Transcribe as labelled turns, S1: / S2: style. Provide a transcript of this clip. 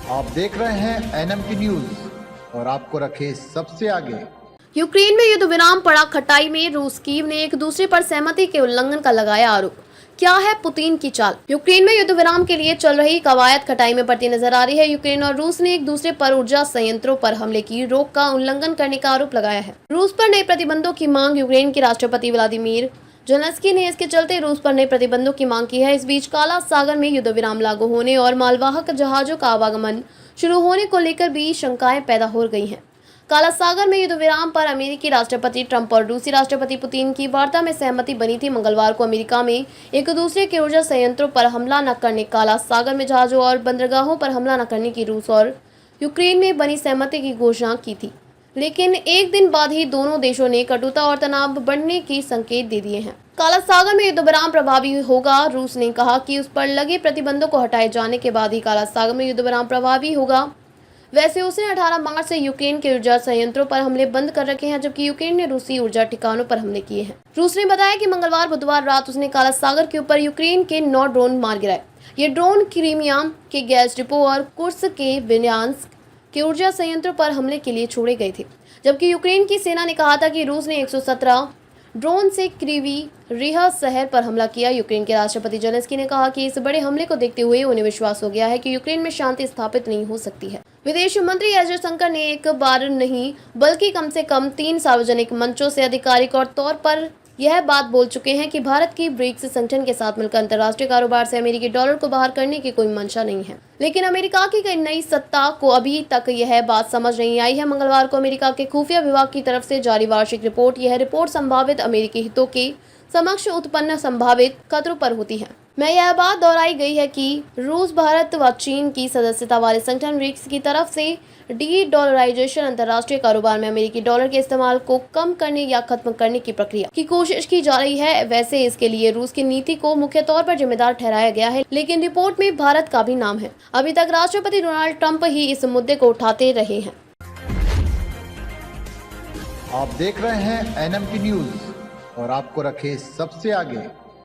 S1: आप देख रहे हैं एनएमटी न्यूज और आपको रखे सबसे आगे।
S2: यूक्रेन में युद्ध विराम पड़ा खटाई में रूस कीव ने एक दूसरे पर सहमति के उल्लंघन का लगाया आरोप। क्या है पुतिन की चाल? यूक्रेन में युद्ध विराम के लिए चल रही कवायद खटाई में पड़ती नजर आ रही है। यूक्रेन और रूस ने एक दूसरे पर ऊर्जा संयंत्रों पर हमले की रोक का उल्लंघन करने का आरोप लगाया है। रूस पर नए प्रतिबंधों की मांग। यूक्रेन के राष्ट्रपति व्लादिमीर जेलेंस्की ने इसके चलते रूस पर नए प्रतिबंधों की मांग की है। इस बीच काला सागर में युद्ध विराम लागू होने और मालवाहक जहाजों का आवागमन शुरू होने को लेकर भी शंकाएं पैदा हो गई हैं। काला सागर में युद्ध विराम पर अमेरिकी राष्ट्रपति ट्रंप और रूसी राष्ट्रपति पुतिन की वार्ता में सहमति बनी थी। मंगलवार को अमेरिका में एक दूसरे के ऊर्जा संयंत्रों पर हमला न करने, काला सागर में जहाजों और बंदरगाहों पर हमला न करने की रूस और यूक्रेन में बनी सहमति की घोषणा की थी, लेकिन एक दिन बाद ही दोनों देशों ने कटुता और तनाव बढ़ने के संकेत दे दिए हैं। काला सागर में युद्ध विराम प्रभावी होगा। रूस ने कहा कि उस पर लगे प्रतिबंधों को हटाए जाने के बाद ही काला सागर में युद्ध विराम प्रभावी होगा। वैसे उसने 18 मार्च से यूक्रेन के ऊर्जा संयंत्रों पर हमले बंद कर रखे हैं, जबकि यूक्रेन ने रूसी ऊर्जा ठिकानों पर हमले किए हैं। रूस ने बताया कि मंगलवार बुधवार रात उसने काला सागर के ऊपर यूक्रेन के 9 ड्रोन मार गिराए। ये ड्रोन क्रीमिया के गैस डिपो और कुर्स के विन्यांस्क के ऊर्जा संयंत्रों पर हमले के लिए छोड़े गए थे, जबकि यूक्रेन की सेना ने कहा था कि रूस ने 117 ड्रोन से क्रीवी रिहा शहर पर हमला किया। यूक्रेन के राष्ट्रपति जेलेंस्की ने कहा कि इस बड़े हमले को देखते हुए उन्हें विश्वास हो गया है कि यूक्रेन में शांति स्थापित नहीं हो सकती है। विदेश मंत्री एस जयशंकर ने एक बार नहीं बल्कि कम से कम 3 सार्वजनिक मंचों से आधिकारिक तौर पर यह बात बोल चुके हैं कि भारत की ब्रिक्स संगठन के साथ मिलकर अंतर्राष्ट्रीय कारोबार से अमेरिकी डॉलर को बाहर करने की कोई मंशा नहीं है, लेकिन अमेरिका की कई नई सत्ता को अभी तक यह बात समझ नहीं आई है। मंगलवार को अमेरिका के खुफिया विभाग की तरफ से जारी वार्षिक रिपोर्ट, यह रिपोर्ट संभावित अमेरिकी हितों के समक्ष उत्पन्न संभावित खतरों पर होती है। मैं यह बात दोहराई गई है कि रूस, भारत व चीन की सदस्यता वाले संगठन ब्रिक्स की तरफ से डी-डॉलराइजेशन, अंतर्राष्ट्रीय कारोबार में अमेरिकी डॉलर के इस्तेमाल को कम करने या खत्म करने की प्रक्रिया की कोशिश की जा रही है। वैसे इसके लिए रूस की नीति को मुख्य तौर पर जिम्मेदार ठहराया गया है, लेकिन रिपोर्ट में भारत का भी नाम है। अभी तक राष्ट्रपति डोनाल्ड ट्रंप ही इस मुद्दे को उठाते रहे हैं।
S1: आप देख रहे हैं एनएमटी न्यूज और आपको रखे सबसे आगे।